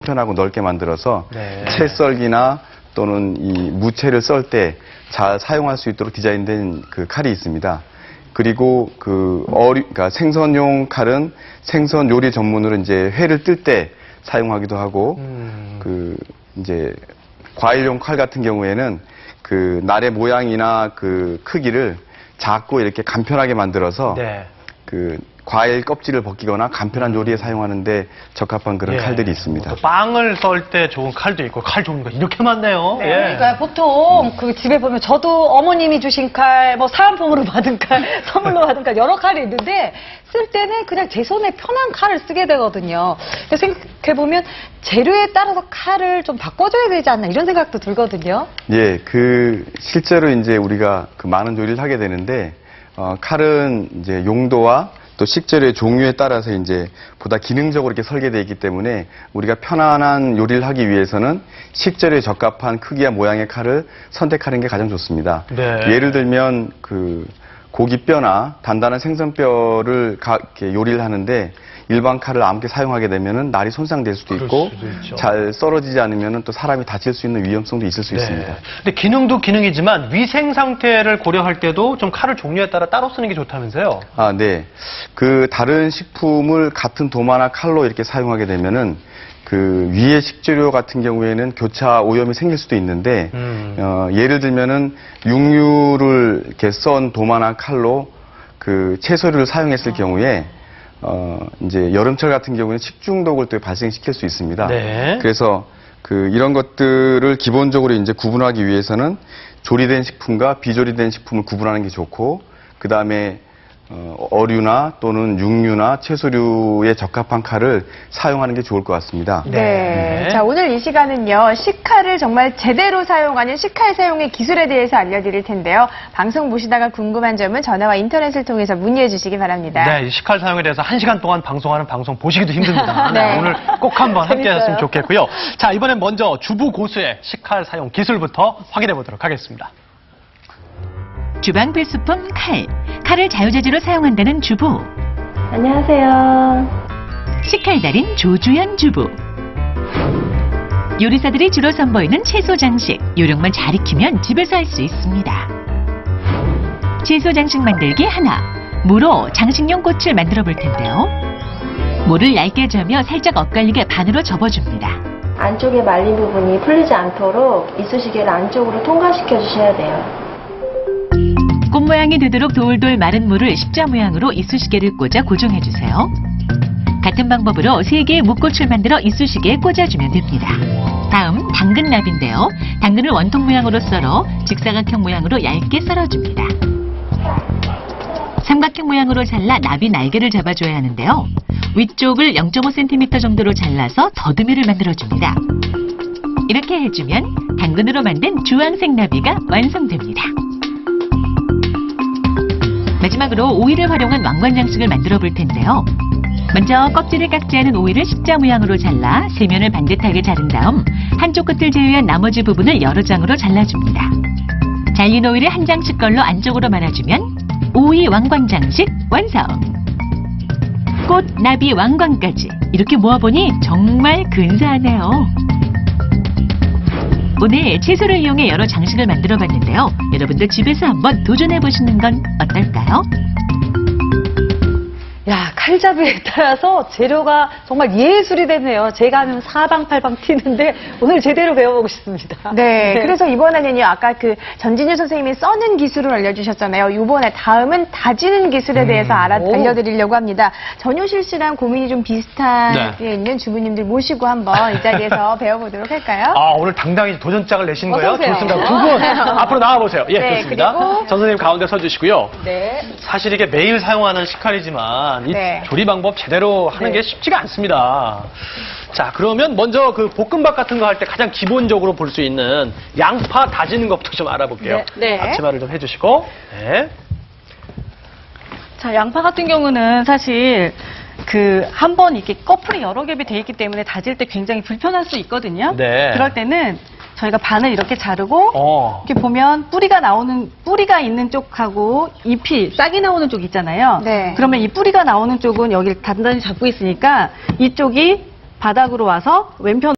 편하고 넓게 만들어서 네. 채 썰기나 또는 이 무채를 썰 때 잘 사용할 수 있도록 디자인된 그 칼이 있습니다. 그리고 그러니까 생선용 칼은 생선 요리 전문으로 이제 회를 뜰 때 사용하기도 하고, 이제 과일용 칼 같은 경우에는 그 날의 모양이나 그 크기를 작고 이렇게 간편하게 만들어서 네. 그 과일 껍질을 벗기거나 간편한 요리에 사용하는데 적합한 그런 예. 칼들이 있습니다. 또 빵을 썰 때 좋은 칼도 있고 칼 좋은 거 이렇게 많네요. 네, 예. 그러니까 보통 그 집에 보면 저도 어머님이 주신 칼, 뭐 사은품으로 받은 칼, 선물로 받은 칼 여러 칼이 있는데 쓸 때는 그냥 제 손에 편한 칼을 쓰게 되거든요. 그래서 생각해보면 재료에 따라서 칼을 좀 바꿔줘야 되지 않나 이런 생각도 들거든요. 예, 실제로 이제 우리가 그 많은 요리를 하게 되는데 칼은 이제 용도와 또 식재료의 종류에 따라서 이제 보다 기능적으로 이렇게 설계되어 있기 때문에 우리가 편안한 요리를 하기 위해서는 식재료에 적합한 크기와 모양의 칼을 선택하는 게 가장 좋습니다. 네. 예를 들면 고기뼈나 단단한 생선뼈를 이렇게 요리를 하는데 일반 칼을 아무렇게 사용하게 되면은 날이 손상될 수도 있고 수도 있죠. 잘 썰어지지 않으면은 또 사람이 다칠 수 있는 위험성도 있을 수 있습니다. 근데 기능도 기능이지만 위생 상태를 고려할 때도 좀 칼을 종류에 따라 따로 쓰는 게 좋다면서요? 아, 네. 다른 식품을 같은 도마나 칼로 이렇게 사용하게 되면은 위의 식재료 같은 경우에는 교차 오염이 생길 수도 있는데, 예를 들면은 육류를 이렇게 썬 도마나 칼로 채소류를 사용했을 경우에, 이제 여름철 같은 경우는 식중독을 또 발생시킬 수 있습니다. 네. 그래서 이런 것들을 기본적으로 이제 구분하기 위해서는 조리된 식품과 비조리된 식품을 구분하는 게 좋고, 그 다음에 어류나 또는 육류나 채소류에 적합한 칼을 사용하는 게 좋을 것 같습니다. 네. 자, 오늘 이 시간은요, 식칼을 정말 제대로 사용하는 식칼 사용의 기술에 대해서 알려드릴 텐데요. 방송 보시다가 궁금한 점은 전화와 인터넷을 통해서 문의해 주시기 바랍니다. 네, 이 식칼 사용에 대해서 1시간 동안 방송하는 방송 보시기도 힘듭니다. 네. 오늘 꼭 한번 함께 재밌어요. 하셨으면 좋겠고요. 자, 이번엔 먼저 주부 고수의 식칼 사용 기술부터 확인해 보도록 하겠습니다. 주방 필수품 칼. 칼을 자유자재로 사용한다는 주부. 안녕하세요. 식칼 달인 조주연 주부. 요리사들이 주로 선보이는 채소 장식. 요령만 잘 익히면 집에서 할 수 있습니다. 채소 장식 만들기 하나. 무로 장식용 꽃을 만들어 볼 텐데요. 무를 얇게 저며 살짝 엇갈리게 반으로 접어줍니다. 안쪽에 말린 부분이 풀리지 않도록 이쑤시개를 안쪽으로 통과시켜 주셔야 돼요. 꽃 모양이 되도록 돌돌 마른 물을 십자 모양으로 이쑤시개를 꽂아 고정해주세요. 같은 방법으로 3개의 무꽃을 만들어 이쑤시개에 꽂아주면 됩니다. 다음 당근납인데요. 당근을 원통 모양으로 썰어 직사각형 모양으로 얇게 썰어줍니다. 삼각형 모양으로 잘라 나비 날개를 잡아줘야 하는데요. 위쪽을 0.5cm 정도로 잘라서 더듬이를 만들어줍니다. 이렇게 해주면 당근으로 만든 주황색 나비가 완성됩니다. 마지막으로 오이를 활용한 왕관 장식을 만들어 볼 텐데요. 먼저 껍질을 깎지 않은 오이를 십자 모양으로 잘라 세면을 반듯하게 자른 다음 한쪽 끝을 제외한 나머지 부분을 여러 장으로 잘라줍니다. 잘린 오이를 한 장씩 걸러 안쪽으로 말아주면 오이 왕관 장식 완성! 꽃, 나비, 왕관까지 이렇게 모아보니 정말 근사하네요. 오늘 채소를 이용해 여러 장식을 만들어 봤는데요. 여러분도 집에서 한번 도전해 보시는 건 어떨까요? 야, 칼잡이에 따라서 재료가 정말 예술이 되네요. 제가 하면 사방팔방 튀는데 오늘 제대로 배워보고 싶습니다. 네, 그래서 이번에는요, 아까 전진유 선생님이 써는 기술을 알려주셨잖아요. 이번에 다음은 다지는 기술에 대해서 알려드리려고 합니다. 전효실 씨랑 고민이 좀 비슷하게 있는 주부님들 모시고 한번 이 자리에서 배워보도록 할까요? 아, 오늘 당당히 도전장을 내신 거예요? 어서 오세요. 좋습니다. 두 분 앞으로 나와보세요. 예, 네, 좋습니다. 그리고 전 선생님 가운데 서주시고요. 네. 사실 이게 매일 사용하는 식칼이지만 이 네. 조리 방법 제대로 하는 게 쉽지가 않습니다. 자, 그러면 먼저 볶음밥 같은 거 할 때 가장 기본적으로 볼 수 있는 양파 다지는 것부터 좀 알아볼게요. 네. 앞치마를 좀 해주시고. 네. 자, 양파 같은 경우는 사실 한번 이렇게 커플이 여러 겹이 돼 있기 때문에 다질 때 굉장히 불편할 수 있거든요. 네. 그럴 때는 저희가 반을 이렇게 자르고 이렇게 보면 뿌리가 있는 쪽하고 잎이 싹이 나오는 쪽 있잖아요. 네. 그러면 이 뿌리가 나오는 쪽은 여기를 단단히 잡고 있으니까 이쪽이 바닥으로 와서 왼편